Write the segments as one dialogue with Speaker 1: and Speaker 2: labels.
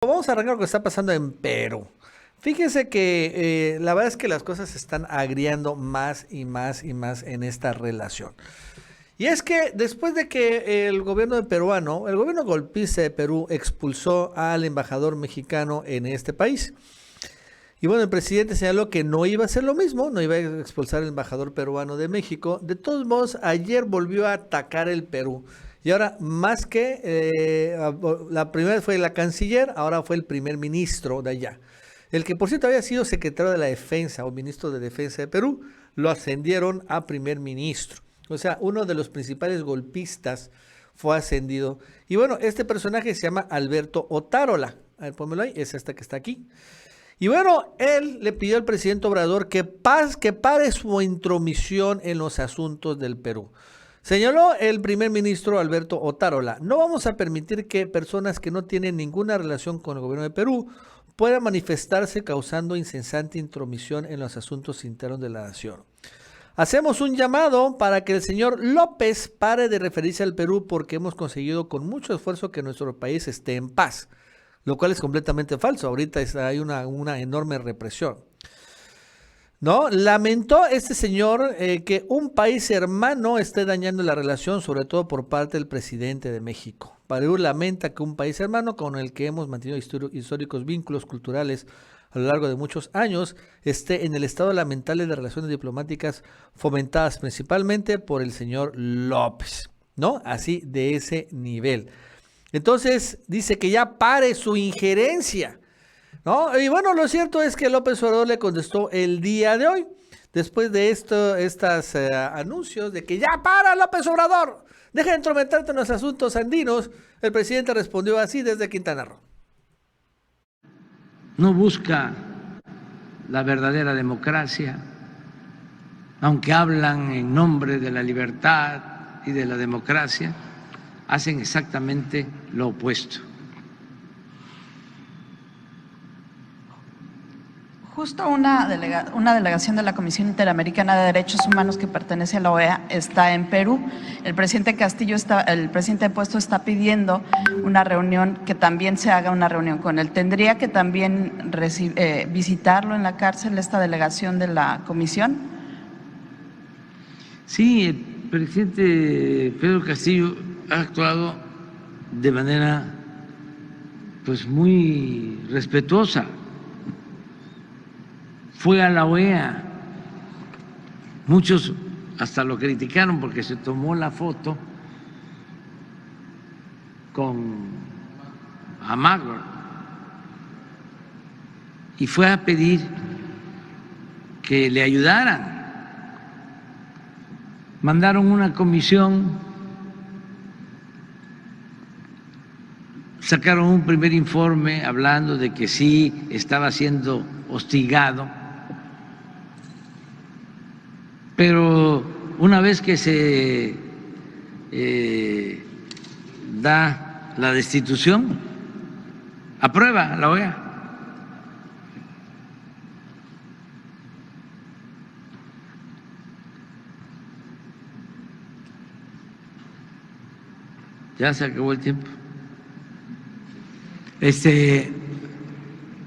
Speaker 1: Vamos a arrancar lo que está pasando en Perú. Fíjense que la verdad es que las cosas se están agriando más y más y más en esta relación. Y es que después de que el gobierno peruano, el gobierno golpista de Perú expulsó al embajador mexicano en este país. Y bueno, el presidente señaló que no iba a hacer lo mismo, no iba a expulsar al embajador peruano de México. De todos modos, ayer volvió a atacar el Perú. Y ahora, más que la primera fue la canciller, ahora fue el primer ministro de allá. El que por cierto había sido secretario de la Defensa o ministro de Defensa de Perú, lo ascendieron a primer ministro. O sea, uno de los principales golpistas fue ascendido. Y bueno, este personaje se llama Alberto Otárola. A ver, pónmelo ahí, es esta que está aquí. Y bueno, él le pidió al presidente Obrador que pare su intromisión en los asuntos del Perú. Señaló el primer ministro Alberto Otárola: no vamos a permitir que personas que no tienen ninguna relación con el gobierno de Perú puedan manifestarse causando incesante intromisión en los asuntos internos de la nación. Hacemos un llamado para que el señor López pare de referirse al Perú porque hemos conseguido con mucho esfuerzo que nuestro país esté en paz, lo cual es completamente falso. Ahorita hay una enorme represión. ¿No? Lamentó este señor que un país hermano esté dañando la relación, sobre todo por parte del presidente de México. Perú lamenta que un país hermano con el que hemos mantenido históricos vínculos culturales a lo largo de muchos años esté en el estado lamentable de relaciones diplomáticas fomentadas principalmente por el señor López, ¿no? Así de ese nivel. Entonces dice que ya pare su injerencia, ¿no? Y bueno, lo cierto es que López Obrador le contestó el día de hoy, después de estos anuncios de que ya para López Obrador, deja de entrometerte en los asuntos andinos. El presidente respondió así desde Quintana Roo.
Speaker 2: No busca la verdadera democracia, aunque hablan en nombre de la libertad y de la democracia, hacen exactamente lo opuesto.
Speaker 3: Justo una delegación de la Comisión Interamericana de Derechos Humanos que pertenece a la OEA está en Perú. El presidente Castillo el presidente puesto está pidiendo una reunión, que también se haga una reunión con él. ¿Tendría que también visitarlo en la cárcel esta delegación de la comisión?
Speaker 2: Sí, el presidente Pedro Castillo ha actuado de manera pues muy respetuosa. Fue a la OEA, muchos hasta lo criticaron porque se tomó la foto con Almagro y fue a pedir que le ayudaran. Mandaron una comisión, sacaron un primer informe hablando de que sí estaba siendo hostigado. Pero una vez que se da la destitución, aprueba la OEA. Ya se acabó el tiempo.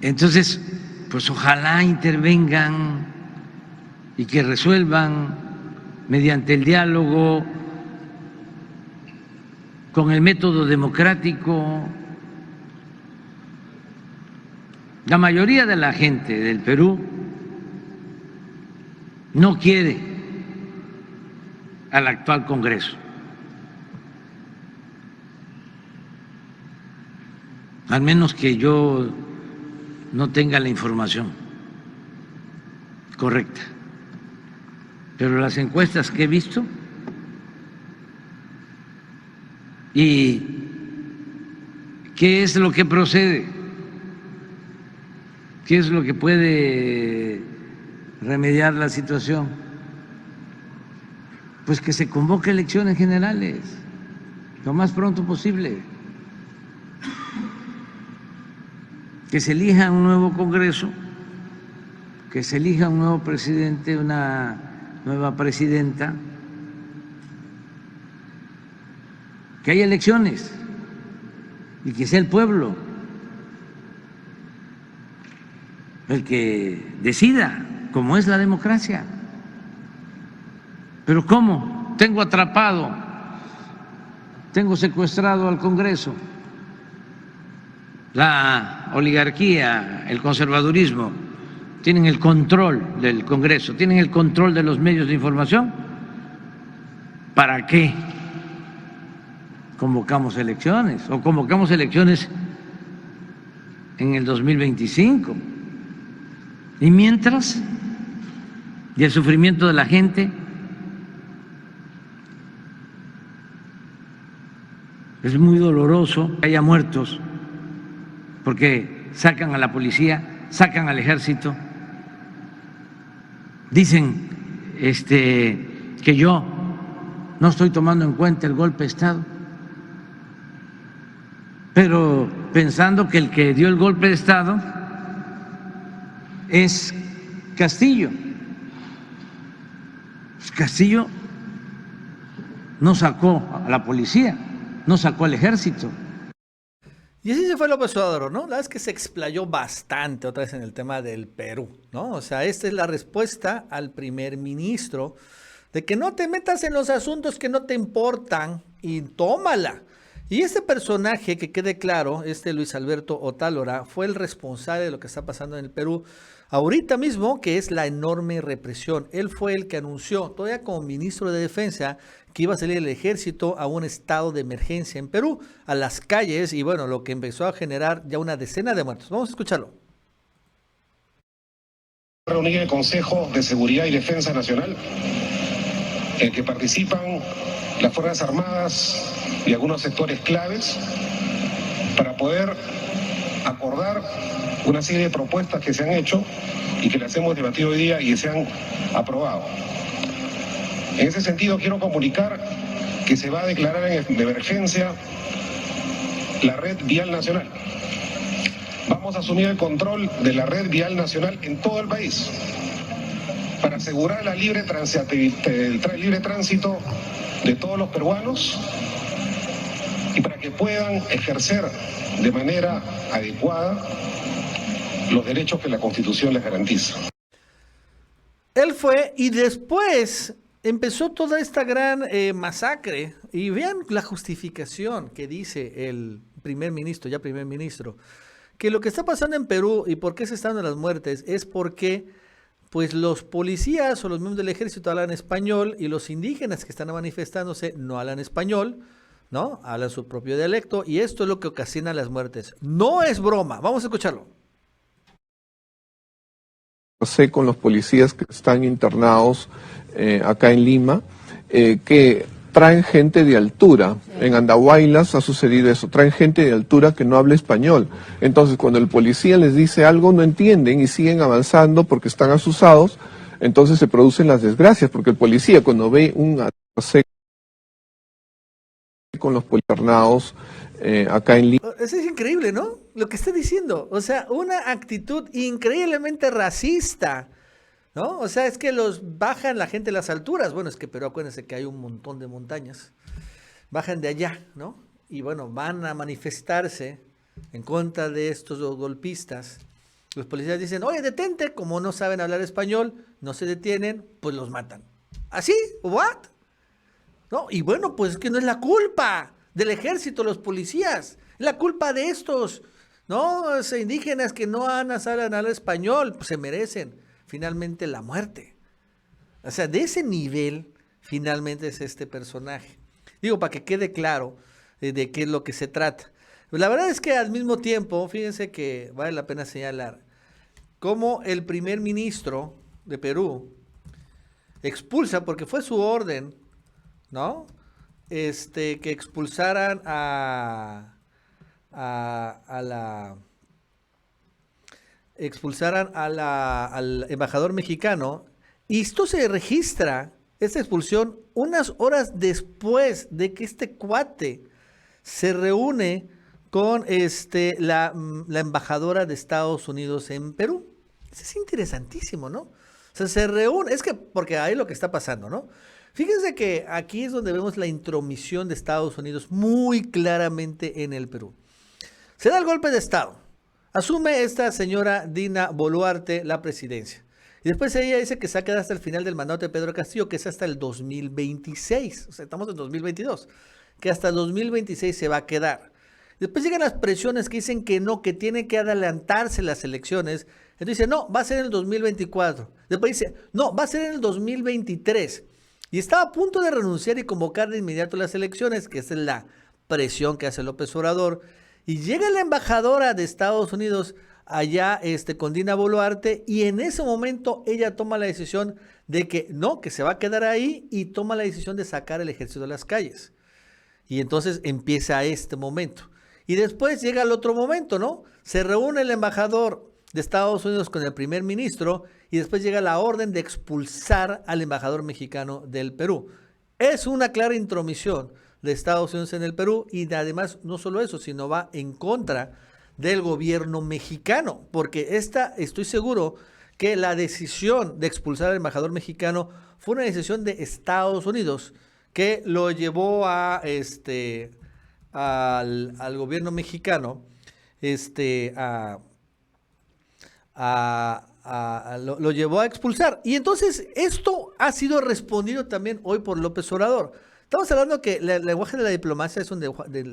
Speaker 2: Entonces, pues ojalá intervengan y que resuelvan mediante el diálogo, con el método democrático. La mayoría de la gente del Perú no quiere al actual Congreso, al menos que yo no tenga la información correcta. Pero las encuestas que he visto y qué es lo que procede, qué es lo que puede remediar la situación, pues que se convoque elecciones generales lo más pronto posible, que se elija un nuevo Congreso, que se elija un nuevo presidente, una nueva presidenta, que haya elecciones y que sea el pueblo el que decida, como es la democracia. Pero ¿cómo? Tengo atrapado, tengo secuestrado al Congreso. La oligarquía, el conservadurismo, tienen el control del Congreso, tienen el control de los medios de información. ¿Para qué convocamos elecciones? ¿O convocamos elecciones en el 2025? Y mientras, y el sufrimiento de la gente es muy doloroso que haya muertos, porque sacan a la policía, sacan al ejército, dicen que yo no estoy tomando en cuenta el golpe de Estado, pero pensando que el que dio el golpe de Estado es Castillo. Castillo no sacó a la policía, no sacó al ejército.
Speaker 1: Y así se fue López Obrador, ¿no? La verdad es que se explayó bastante otra vez en el tema del Perú, ¿no? O sea, esta es la respuesta al primer ministro de que no te metas en los asuntos que no te importan y tómala. Y este personaje, que quede claro, Luis Alberto Otálora, fue el responsable de lo que está pasando en el Perú ahorita mismo, que es la enorme represión. Él fue el que anunció, todavía como ministro de Defensa, que iba a salir el ejército a un estado de emergencia en Perú, a las calles, y bueno, lo que empezó a generar ya una decena de muertos. Vamos a escucharlo.
Speaker 4: Reunir el Consejo de Seguridad y Defensa Nacional, en el que participan las Fuerzas Armadas y algunos sectores claves, para poder acordar una serie de propuestas que se han hecho y que las hemos debatido hoy día y que se han aprobado. En ese sentido, quiero comunicar que se va a declarar de emergencia la red vial nacional. Vamos a asumir el control de la red vial nacional en todo el país para asegurar el libre tránsito de todos los peruanos y para que puedan ejercer de manera adecuada los derechos que la Constitución les garantiza.
Speaker 1: Él fue, y después empezó toda esta gran masacre, y vean la justificación que dice el primer ministro, que lo que está pasando en Perú y por qué se están dando las muertes es porque pues los policías o los miembros del ejército hablan español y los indígenas que están manifestándose no hablan español, ¿no? Hablan su propio dialecto, y esto es lo que ocasiona las muertes. No es broma, vamos a escucharlo.
Speaker 5: Sé con los policías que están internados acá en Lima, que traen gente de altura. En Andahuaylas ha sucedido eso, traen gente de altura que no habla español. Entonces, cuando el policía les dice algo, no entienden y siguen avanzando porque están asustados. Entonces se producen las desgracias, porque el policía cuando ve un con los internados acá en Lima.
Speaker 1: Eso es increíble, ¿no? Lo que está diciendo. O sea, una actitud increíblemente racista, ¿no? O sea, es que los bajan la gente de las alturas. Bueno, es que pero acuérdense que hay un montón de montañas. Bajan de allá, ¿no? Y bueno, van a manifestarse en contra de estos golpistas. Los policías dicen, oye, detente. Como no saben hablar español, no se detienen, pues los matan. ¿Así? ¿What? ¿No? Y bueno, pues es que no es la culpa del ejército, los policías, es la culpa de estos, ¿no? Los indígenas que no saben hablar español, pues se merecen finalmente la muerte. O sea, de ese nivel finalmente es este personaje. Digo, para que quede claro de qué es lo que se trata. La verdad es que al mismo tiempo, fíjense que vale la pena señalar cómo el primer ministro de Perú expulsa, porque fue su orden, ¿no? Que expulsaran al embajador mexicano, y esto se registra, esta expulsión, unas horas después de que este cuate se reúne con la embajadora de Estados Unidos en Perú. Eso es interesantísimo, ¿no? O sea, se reúne, es que porque ahí lo que está pasando, ¿no? Fíjense que aquí es donde vemos la intromisión de Estados Unidos muy claramente en el Perú. Se da el golpe de Estado. asume esta señora Dina Boluarte la presidencia. Y después ella dice que se va a quedar hasta el final del mandato de Pedro Castillo, que es hasta el 2026. O sea, estamos en 2022. Que hasta el 2026 se va a quedar. Después llegan las presiones que dicen que no, que tienen que adelantarse las elecciones. Entonces dice, no, va a ser en el 2024. Después dice, no, va a ser en el 2023. Y estaba a punto de renunciar y convocar de inmediato las elecciones, que esa es la presión que hace López Obrador. Y llega la embajadora de Estados Unidos allá con Dina Boluarte, y en ese momento ella toma la decisión de que no, que se va a quedar ahí, y toma la decisión de sacar el ejército de las calles. Y entonces empieza este momento. Y después llega el otro momento, ¿no? Se reúne el embajador de Estados Unidos con el primer ministro y después llega la orden de expulsar al embajador mexicano del Perú. Es una clara intromisión de Estados Unidos en el Perú y además no solo eso, sino va en contra del gobierno mexicano, porque estoy seguro que la decisión de expulsar al embajador mexicano fue una decisión de Estados Unidos que lo llevó a al gobierno mexicano lo llevó a expulsar. Y entonces esto ha sido respondido también hoy por López Obrador. Estamos hablando que el lenguaje de la diplomacia es un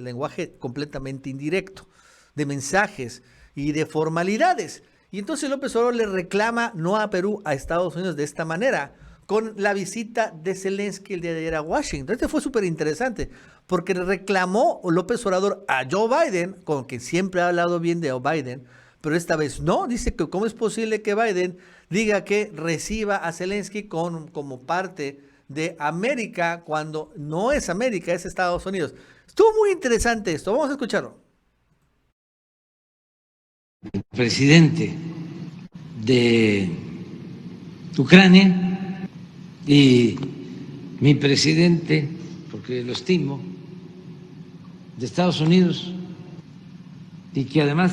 Speaker 1: lenguaje completamente indirecto, de mensajes y de formalidades. Y entonces López Obrador le reclama no a Perú, a Estados Unidos de esta manera, con la visita de Zelensky el día de ayer a Washington. Este fue súper interesante, porque reclamó López Obrador a Joe Biden, con quien siempre ha hablado bien de Biden, pero esta vez no. Dice que cómo es posible que Biden diga que reciba a Zelensky como parte de América, cuando no es América, es Estados Unidos. Estuvo muy interesante esto, vamos a escucharlo.
Speaker 2: El presidente de Ucrania y mi presidente, porque lo estimo, de Estados Unidos, y que además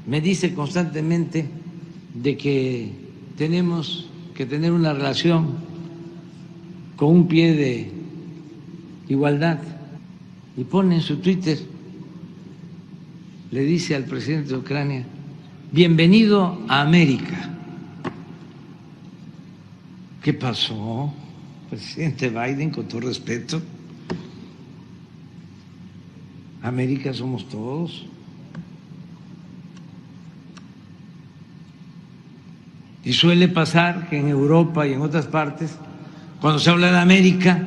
Speaker 2: me dice constantemente de que tenemos que tener una relación con un pie de igualdad, y pone en su Twitter, le dice al presidente de Ucrania, bienvenido a América. ¿Qué pasó, presidente Biden, con todo respeto? América somos todos. Y suele pasar que en Europa y en otras partes, cuando se habla de América,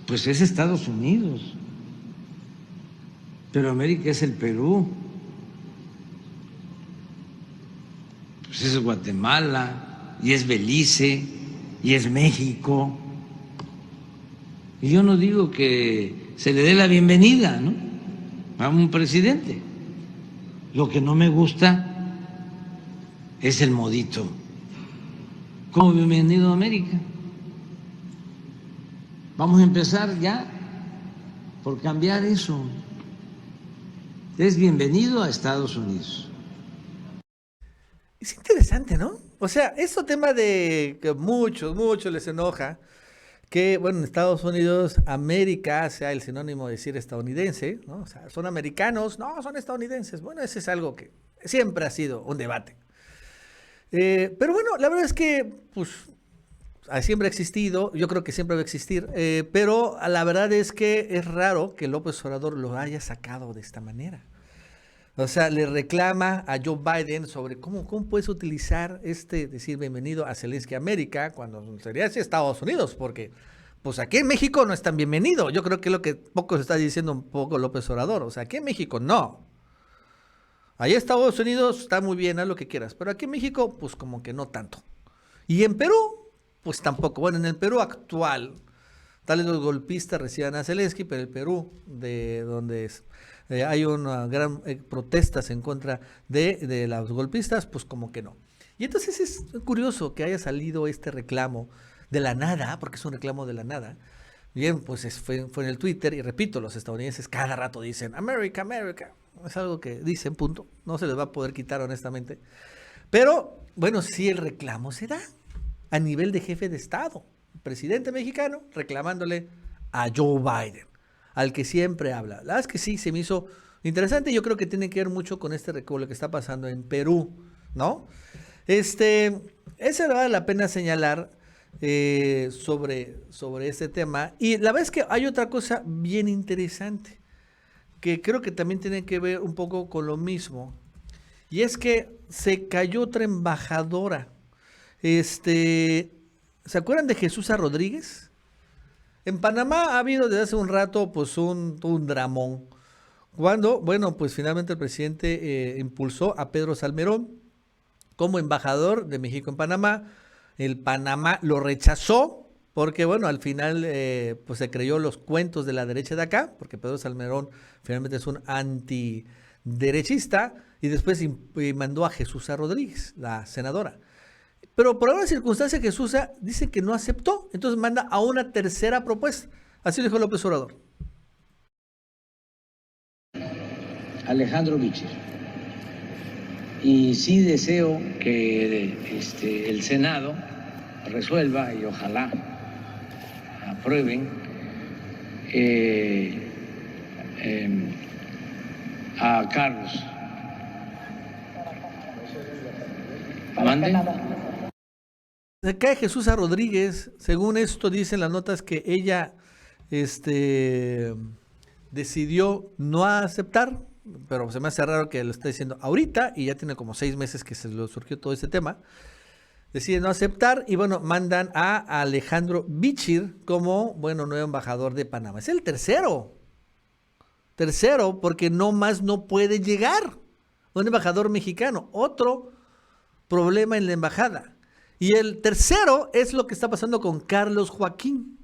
Speaker 2: pues es Estados Unidos. Pero América es el Perú, pues es Guatemala, y es Belice, y es México. Y yo no digo que se le dé la bienvenida, ¿no?, a un presidente. Lo que no me gusta es el modito. ¿Cómo bienvenido a América? Vamos a empezar ya por cambiar eso. Es bienvenido a Estados Unidos.
Speaker 1: Es interesante, ¿no? O sea, eso tema de que muchos les enoja que, bueno, en Estados Unidos, América sea el sinónimo de decir estadounidense, ¿no? O sea, son americanos, no, son estadounidenses. Bueno, ese es algo que siempre ha sido un debate. Pero bueno, la verdad es que, pues, siempre ha existido, yo creo que siempre va a existir, pero la verdad es que es raro que López Obrador lo haya sacado de esta manera. O sea, le reclama a Joe Biden sobre cómo puedes utilizar decir bienvenido a Zelensky América, cuando sería Estados Unidos, porque pues aquí en México no es tan bienvenido. Yo creo que es lo que poco se está diciendo un poco López Obrador. O sea, aquí en México no. Allá en Estados Unidos está muy bien, haz lo que quieras, pero aquí en México, pues como que no tanto. Y en Perú, pues tampoco. Bueno, en el Perú actual, tal vez los golpistas reciban a Zelensky, pero el Perú, de donde hay una gran protestas en contra de los golpistas, pues como que no. Y entonces es curioso que haya salido este reclamo de la nada, porque es un reclamo de la nada. Bien, pues fue en el Twitter, y repito, los estadounidenses cada rato dicen America, America. Es algo que dicen, punto. No se les va a poder quitar, honestamente. Pero, bueno, sí, el reclamo se da a nivel de jefe de Estado. El presidente mexicano reclamándole a Joe Biden, al que siempre habla. La verdad es que sí, se me hizo interesante. Yo creo que tiene que ver mucho con lo que está pasando en Perú, ¿no? Ese vale la pena señalar sobre este tema. Y la verdad es que hay otra cosa bien interesante, que creo que también tiene que ver un poco con lo mismo. Y es que se cayó otra embajadora. ¿Se acuerdan de Jesús Rodríguez? En Panamá ha habido desde hace un rato pues un dramón. Cuando, bueno, pues finalmente el presidente impulsó a Pedro Salmerón como embajador de México en Panamá. El Panamá lo rechazó porque, bueno, al final pues se creyó los cuentos de la derecha de acá, porque Pedro Salmerón finalmente es un antiderechista, y después mandó a Jesús Rodríguez, la senadora. Pero por alguna circunstancia Jesús dice que no aceptó, entonces manda a una tercera propuesta. Así lo dijo López Obrador.
Speaker 2: Alejandro Bichir. Y sí deseo que el Senado resuelva y ojalá aprueben a Carlos. ¿Mande?
Speaker 1: Se cae Jesús Rodríguez. Según esto dicen las notas que ella decidió no aceptar, pero se me hace raro que lo esté diciendo ahorita, y ya tiene como 6 meses que se le surgió todo este tema. Decide no aceptar y, bueno, mandan a Alejandro Bichir como, bueno, nuevo embajador de Panamá. Es el tercero, porque no más no puede llegar un embajador mexicano. Otro problema en la embajada. Y el tercero es lo que está pasando con Carlos Joaquín,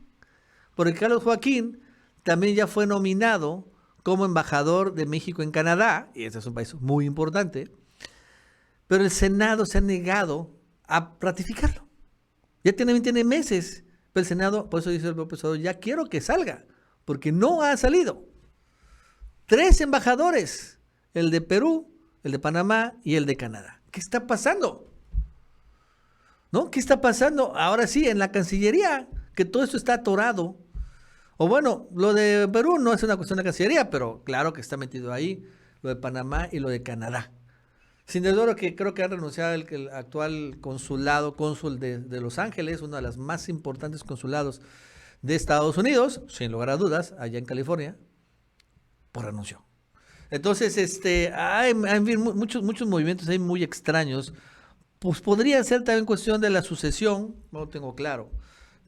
Speaker 1: porque Carlos Joaquín también ya fue nominado como embajador de México en Canadá, y ese es un país muy importante, pero el Senado se ha negado a ratificarlo. Ya tiene meses, pero el Senado, por eso dice el profesor, ya quiero que salga, porque no ha salido. 3 embajadores, el de Perú, el de Panamá y el de Canadá. ¿Qué está pasando? ¿No? ¿Qué está pasando? Ahora sí, en la Cancillería, que todo esto está atorado. O bueno, lo de Perú no es una cuestión de Cancillería, pero claro que está metido ahí, lo de Panamá y lo de Canadá. Sin duda que creo que ha renunciado el actual cónsul de Los Ángeles, uno de los más importantes consulados de Estados Unidos, sin lugar a dudas, allá en California, pues renunció. Entonces, hay muchos movimientos ahí muy extraños. Pues podría ser también cuestión de la sucesión, no lo tengo claro.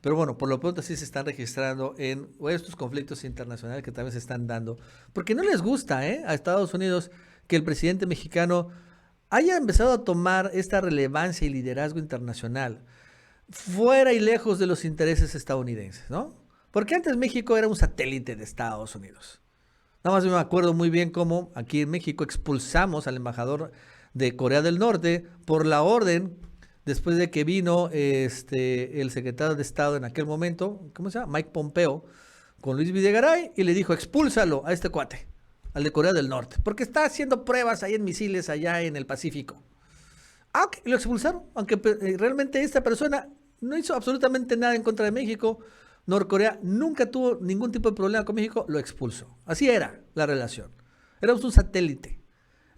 Speaker 1: Pero bueno, por lo pronto sí se están registrando en estos conflictos internacionales que también se están dando. Porque no les gusta a Estados Unidos que el presidente mexicano haya empezado a tomar esta relevancia y liderazgo internacional fuera y lejos de los intereses estadounidenses, ¿no? Porque antes México era un satélite de Estados Unidos. Nada más me acuerdo muy bien cómo aquí en México expulsamos al embajador de Corea del Norte por la orden después de que vino el secretario de Estado en aquel momento, ¿cómo se llama? Mike Pompeo, con Luis Videgaray, y le dijo, expúlsalo a este cuate, al de Corea del Norte, porque está haciendo pruebas ahí en misiles allá en el Pacífico. Ok, lo expulsaron, aunque realmente esta persona no hizo absolutamente nada en contra de México. Norcorea nunca tuvo ningún tipo de problema con México, lo expulsó. Así era la relación. Éramos un satélite.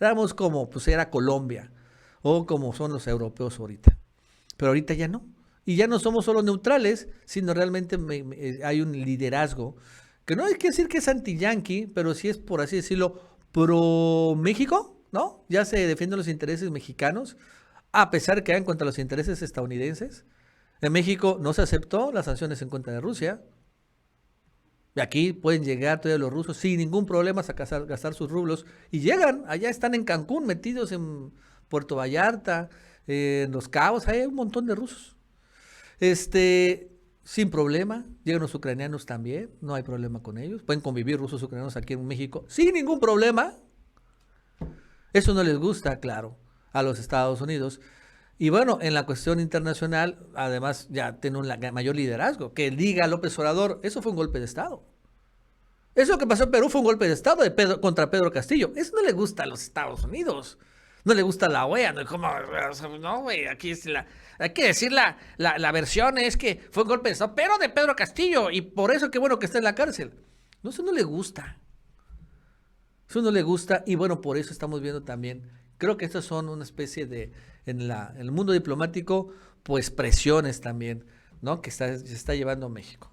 Speaker 1: Éramos como, pues era Colombia, o como son los europeos ahorita. Pero ahorita ya no. Y ya no somos solo neutrales, sino realmente hay un liderazgo, que no hay que decir que es anti-yanqui, pero sí es, por así decirlo, pro-México, ¿no? Ya se defienden los intereses mexicanos, a pesar que van contra los intereses estadounidenses. En México no se aceptó las sanciones en contra de Rusia. Y aquí pueden llegar todavía los rusos sin ningún problema a gastar sus rublos. Y llegan, allá están en Cancún, metidos en Puerto Vallarta, en Los Cabos, hay un montón de rusos. Sin problema, llegan los ucranianos también, no hay problema con ellos. Pueden convivir rusos y ucranianos aquí en México sin ningún problema. Eso no les gusta, claro, a los Estados Unidos. Y bueno, en la cuestión internacional, además ya tiene un mayor liderazgo. Que diga López Obrador, eso fue un golpe de Estado. Eso que pasó en Perú fue un golpe de Estado contra Pedro Castillo. Eso no le gusta a los Estados Unidos. No le gusta la OEA. No, güey, aquí hay que decir la versión es que fue un golpe de Estado, pero de Pedro Castillo. Y por eso qué bueno que está en la cárcel. No, eso no le gusta. Eso no le gusta y bueno, por eso estamos viendo también, creo que estas son una especie de, en el mundo diplomático, pues presiones también, ¿no? Que se está llevando a México.